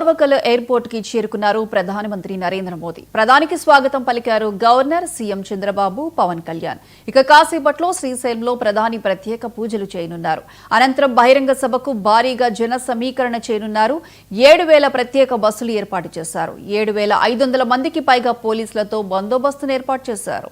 Orvakal airport కి చేరుకున్నారు ప్రధానమంత్రి నరేంద్ర మోదీ. ప్రధానికి స్వాగతం పలికారు గవర్నర్, సీఎం చంద్రబాబు, పవన్ కళ్యాణ్. ఇక కాసేపట్లో శ్రీశైలంలో ప్రధాని ప్రత్యేక పూజలు చేయనున్నారు. అనంతరం బహిరంగ సభకు భారీగా జన సమీకరణ చేయనున్నారు. 7,000 ప్రత్యేక బస్సులు ఏర్పాటు చేశారు. 7,500 మందికి పైగా పోలీసులతో బందోబస్తును ఏర్పాటు చేశారు.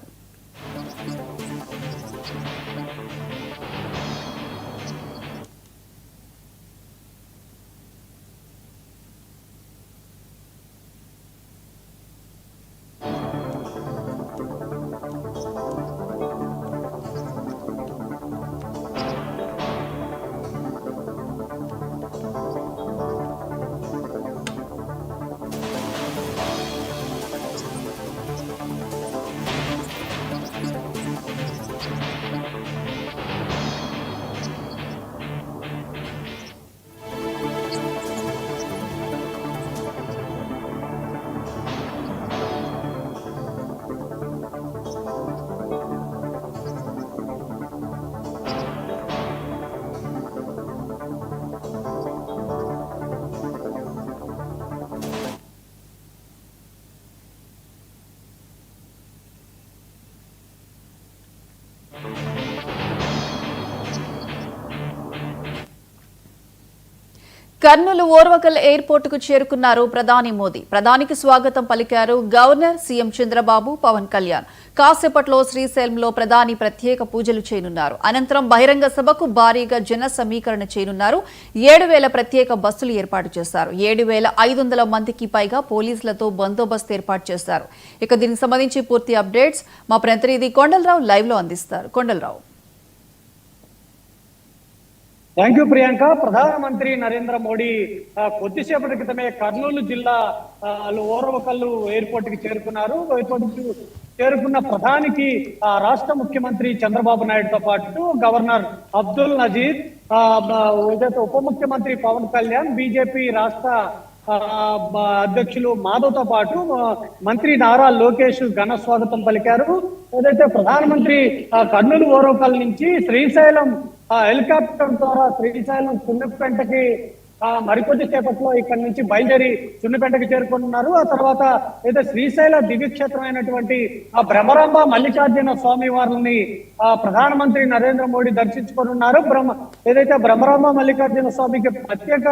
కర్నూలు ఓర్వకల్ ఎయిర్పోర్ట్ కు చేరుకున్నారు ప్రధాని మోదీ. ప్రధానికి స్వాగతం పలికారు గవర్నర్, సీఎం చంద్రబాబు, పవన్ కళ్యాణ్. కాసేపట్లో శ్రీశైలంలో ప్రధాని ప్రత్యేక పూజలు చేయనున్నారు. అనంతరం బహిరంగ సభకు భారీగా జన సమీకరణ చేయనున్నారు. 7,000 ప్రత్యేక బస్సులు ఏర్పాటు చేశారు. 7,500 మందికి పైగా పోలీసులతో బందోబస్తు ఏర్పాటు చేశారు. ఇక దీనికి సంబంధించి పూర్తి అప్డేట్స్ మా ప్రతినిధి కొండలరావు లైవ్ లో అందిస్తారు. కొండలరావు. Thank you Priyanka. ప్రధానమంత్రి నరేంద్ర మోడీ కొద్దిసేపటి క్రితమే కర్నూలు జిల్లా ఓర్వకల్లు ఎయిర్పోర్ట్ కి చేరుకున్నారు. ఎయిర్పోర్ట్ కి చేరుకున్న ప్రధానికి రాష్ట్ర ముఖ్యమంత్రి చంద్రబాబు నాయుడుతో పాటు గవర్నర్ అబ్దుల్ నజీర్, ఉప ముఖ్యమంత్రి పవన్ కళ్యాణ్, బీజేపీ రాష్ట్ర అధ్యక్షులు మాధవ్తో పాటు మంత్రి నారా లోకేష్ ఘన స్వాగతం పలికారు. ఏదైతే ప్రధానమంత్రి కర్నూలు ఓర్వకల్ నుంచి శ్రీశైలం హెలికాప్టర్ ద్వారా శ్రీశైలం సున్నపెంటకి మరికొద్ది సేపట్లో ఇక్కడి నుంచి బయలుదేరి సున్నపెంటకి చేరుకుంటున్నారు. ఆ తర్వాత ఏదో శ్రీశైల దివ్యక్షేత్రమైనటువంటి భ్రమరాంబ మల్లికార్జున స్వామి వారిని ప్రధానమంత్రి నరేంద్ర మోడీ దర్శించుకోనున్నారు. ఏదైతే భ్రమరాంబ మల్లికార్జున స్వామికి ప్రత్యేక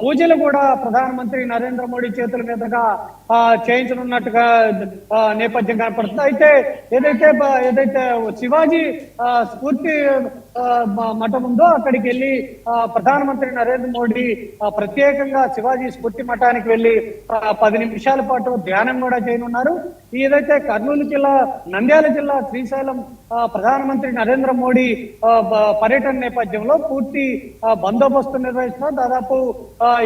పూజలు కూడా ప్రధానమంత్రి నరేంద్ర మోడీ చేతుల మీదుగా చేయించనున్నట్టుగా నేపథ్యం కనపడుతుంది. అయితే ఏదైతే శివాజీ స్ఫూర్తి మఠం ఉందో అక్కడికి వెళ్ళి ప్రధానమంత్రి నరేంద్ర మోడీ ప్రత్యేకంగా శివాజీ స్ఫూర్తి మఠానికి వెళ్లి 10 నిమిషాల పాటు ధ్యానం కూడా చేయనున్నారు. ఏదైతే కర్నూలు జిల్లా, నంద్యాల జిల్లా శ్రీశైలం ప్రధానమంత్రి నరేంద్ర మోడీ పర్యటన నేపథ్యంలో పూర్తి బందోబస్తు నిర్వహిస్తున్నారు. దాదాపు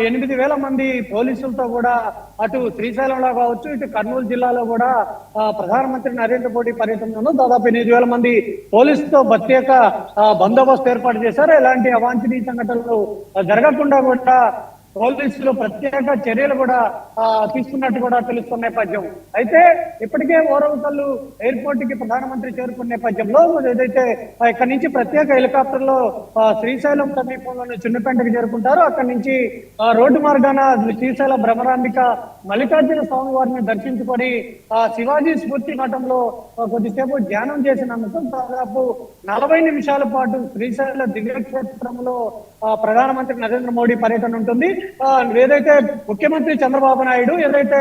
8,000 మంది పోలీసులతో కూడా అటు శ్రీశైలంలో కావచ్చు, ఇటు కర్నూలు జిల్లాలో కూడా ప్రధానమంత్రి నరేంద్ర మోడీ పర్యటనలో దాదాపు 8,000 మంది పోలీసులతో ప్రత్యేక బందోబస్తు ఏర్పాటు చేశారు. ఎలాంటి అవాంఛనీయ సంఘటనలు జరగకుండా కూడా పోలీసులు ప్రత్యేక చర్యలు కూడా తీసుకున్నట్టు కూడా తెలుస్తున్న నేపథ్యం. అయితే ఇప్పటికే ఓర్వకల్లు ఎయిర్పోర్ట్ కి ప్రధానమంత్రి చేరుకున్న నేపథ్యంలో ఏదైతే ఇక్కడి నుంచి ప్రత్యేక హెలికాప్టర్ లో శ్రీశైలం సమీపంలోని చిన్నపెంటకి చేరుకుంటారు. అక్కడి నుంచి రోడ్డు మార్గాన శ్రీశైల భ్రమరాంబిక మల్లికార్జున స్వామి వారిని దర్శించుకొని శివాజీ స్ఫూర్తి మఠంలో కొద్దిసేపు ధ్యానం చేసినందుకు దాదాపు 40 నిమిషాల పాటు శ్రీశైల దివ్యక్షేత్రంలో ప్రధానమంత్రి నరేంద్ర మోడీ పర్యటన ఉంటుంది. ఏదైతే ముఖ్యమంత్రి చంద్రబాబు నాయుడు ఏదైతే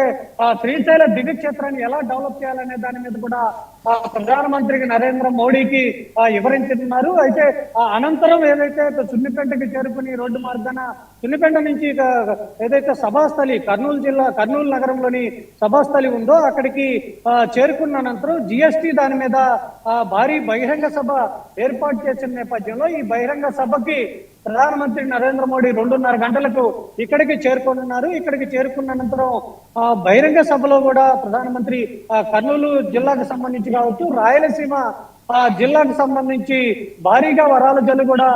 శ్రీశైల దివ్యక్షేత్రాన్ని ఎలా డెవలప్ చేయాలనే దాని మీద కూడా ప్రధానమంత్రికి నరేంద్ర మోడీకి వివరించుతున్నారు. అయితే అనంతరం ఏదైతే సున్నిపెంటకి చేరుకుని రోడ్డు మార్గాన సున్నిపెంట నుంచి ఏదైతే సభాస్థలి కర్నూలు నగరంలోని సభాస్థలి ఉందో అక్కడికి చేరుకున్న అనంతరం జిఎస్టీ దాని మీద భారీ బహిరంగ సభ ఏర్పాటు చేసిన నేపథ్యంలో ఈ బహిరంగ సభకి ప్రధానమంత్రి నరేంద్ర మోడీ 2:30 గంటలకు ఇక్కడికి చేరుకోనున్నారు. ఇక్కడికి చేరుకున్న అనంతరం బహిరంగ సభలో కూడా ప్రధానమంత్రి కర్నూలు జిల్లాకు సంబంధించి కావచ్చు, రాయలసీమ జిల్లాకు సంబంధించి భారీగా వరాల జల్లు కూడా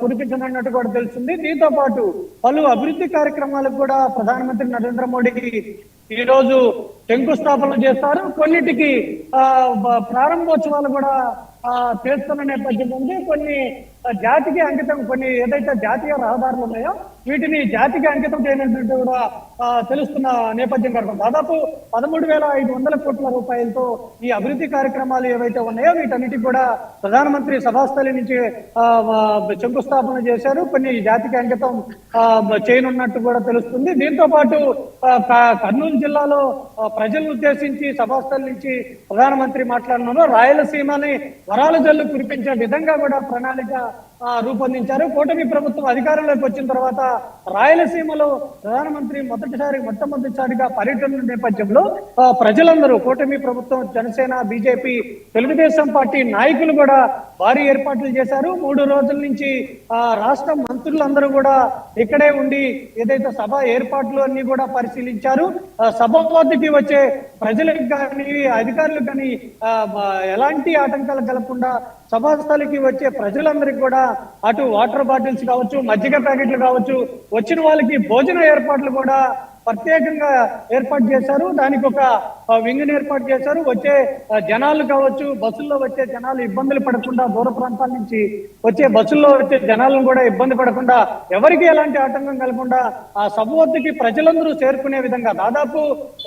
కురిపించనున్నట్టు కూడా తెలుస్తుంది. దీంతో పాటు పలు అభివృద్ధి కార్యక్రమాలకు కూడా ప్రధానమంత్రి నరేంద్ర మోడీకి ఈ రోజు శంకుస్థాపన చేస్తారు. కొన్నిటికి ప్రారంభోత్సవాలు కూడా చేస్తున్న నేపథ్యం ఉంది. కొన్ని జాతికి అంకితం, కొన్ని ఏదైతే జాతీయ రహదారులు ఉన్నాయో వీటిని జాతికి అంకితం చేయనట్టు కూడా తెలుస్తున్న నేపథ్యం కనుక దాదాపు 13,500 కోట్ల రూపాయలతో ఈ అభివృద్ధి కార్యక్రమాలు ఏవైతే ఉన్నాయో వీటన్నిటికి కూడా ప్రధానమంత్రి సభాస్థలి నుంచి శంకుస్థాపన చేశారు. కొన్ని జాతికి అంకితం చేయనున్నట్టు కూడా తెలుస్తుంది. దీంతో పాటు కర్నూలు జిల్లాలో ప్రజలను ఉద్దేశించి సభాస్థలి నుంచి ప్రధానమంత్రి మాట్లాడినారు. రాయలసీమని వరాల జల్లు కురిపించే విధంగా కూడా ప్రణాళిక రూపొందించారు. కూటమి ప్రభుత్వం అధికారంలోకి వచ్చిన తర్వాత రాయలసీమలో ప్రధానమంత్రి మొట్టమొదటిసారిగా పర్యటన నేపథ్యంలో ప్రజలందరూ కూటమి ప్రభుత్వం, జనసేన, బీజేపీ, తెలుగుదేశం పార్టీ నాయకులు కూడా భారీ ఏర్పాట్లు చేశారు. 3 రోజుల నుంచి రాష్ట్ర మంత్రులందరూ కూడా ఇక్కడే ఉండి ఏదైతే సభ ఏర్పాట్లు అన్ని కూడా పరిశీలించారు. సభ వద్దకి వచ్చే ప్రజలకు కానీ అధికారులకు కానీ ఎలాంటి ఆటంకాలు కలగకుండా సభాస్థలికి వచ్చే ప్రజలందరికీ కూడా అటు వాటర్ బాటిల్స్ కావచ్చు, మజ్జిగ ప్యాకెట్లు కావచ్చు, వచ్చిన వాళ్ళకి భోజన ఏర్పాట్లు కూడా ప్రత్యేకంగా ఏర్పాటు చేశారు. దానికి ఒక వింగ్ని ఏర్పాటు చేశారు. వచ్చే జనాలు కావచ్చు, బస్సుల్లో వచ్చే జనాలు ఇబ్బందులు పడకుండా, దూర ప్రాంతాల నుంచి వచ్చే బస్సుల్లో వచ్చే జనాలను కూడా ఇబ్బంది పడకుండా, ఎవరికి ఎలాంటి ఆటంకం కలగకుండా ఆ సభ వద్దకి ప్రజలందరూ చేరుకునే విధంగా దాదాపు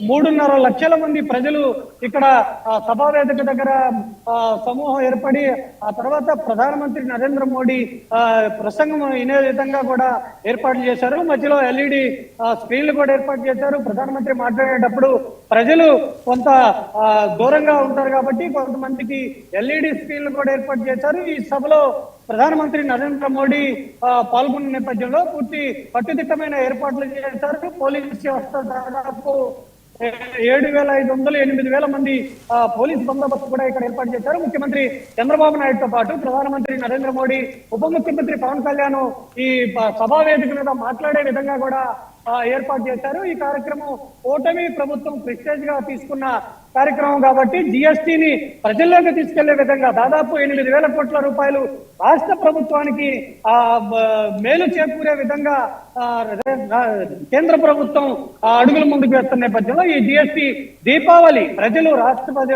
3.5 లక్షల మంది ప్రజలు ఇక్కడ సభా వేదిక దగ్గర సమూహం ఏర్పడి ఆ తర్వాత ప్రధానమంత్రి నరేంద్ర మోడీ ప్రసంగం వినే విధంగా కూడా ఏర్పాట్లు చేశారు. మధ్యలో ఎల్ఈడి స్క్రీన్లు కూడా ఏర్పాటు చేశారు. ప్రధానమంత్రి మాట్లాడేటప్పుడు ప్రజలు కొంత దూరంగా ఉంటారు కాబట్టి కొంతమందికి ఎల్ఈడి స్క్రీన్లు కూడా ఏర్పాటు చేశారు. ఈ సభలో ప్రధానమంత్రి నరేంద్ర మోడీ పాల్గొన్న నేపథ్యంలో పూర్తి కట్టుదిట్టమైన ఏర్పాట్లు చేశారు. పోలీస్ వ్యవస్థ దాదాపు 7,500 8,000 మంది పోలీస్ బందోబస్తు కూడా ఇక్కడ ఏర్పాటు చేశారు. ముఖ్యమంత్రి చంద్రబాబు నాయుడుతో పాటు ప్రధానమంత్రి నరేంద్ర మోడీ, ఉప ముఖ్యమంత్రి పవన్ కళ్యాణ్ ఈ సభా వేదిక మీద మాట్లాడే విధంగా కూడా ఏర్పాటు చేశారు. ఈ కార్యక్రమం కూటమి ప్రభుత్వం ప్రెస్టేజ్ గా తీసుకున్న కార్యక్రమం కాబట్టి జీఎస్టీని ప్రజల్లోకి తీసుకెళ్లే విధంగా దాదాపు 8,000 కోట్ల రూపాయలు రాష్ట్ర ప్రభుత్వానికి మేలు చేకూరే విధంగా కేంద్ర ప్రభుత్వం అడుగులు ముందుకు వేస్తున్న నేపథ్యంలో ఈ జీఎస్టీ దీపావళి ప్రజలు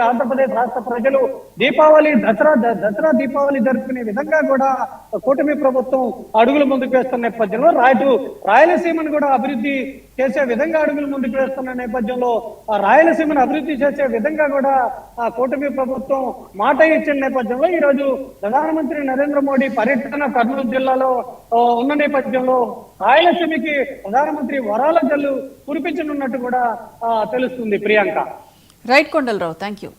ఆంధ్రప్రదేశ్ రాష్ట్ర ప్రజలు దీపావళి దసరా దీపావళి జరుపుకునే విధంగా కూడా కూటమి ప్రభుత్వం అడుగులు ముందుకు వేస్తున్న నేపథ్యంలో రాయలసీమను కూడా అభివృద్ధి చేసే విధంగా అడుగులు ముందుకు వేస్తున్న నేపథ్యంలో రాయలసీమను అభివృద్ధి చేసే విధంగా కూడా కూటమి ప్రభుత్వం మాట ఇచ్చిన నేపథ్యంలో ఈ రోజు ప్రధానమంత్రి నరేంద్ర మోడీ పర్యటన కర్నూలు జిల్లాలో ఉన్న నేపథ్యంలో రాయలసీమకి ప్రధానమంత్రి వరాల జల్లు కురిపించనున్నట్టు కూడా తెలుస్తుంది. Priyanka. Right Kondalarao, thank you.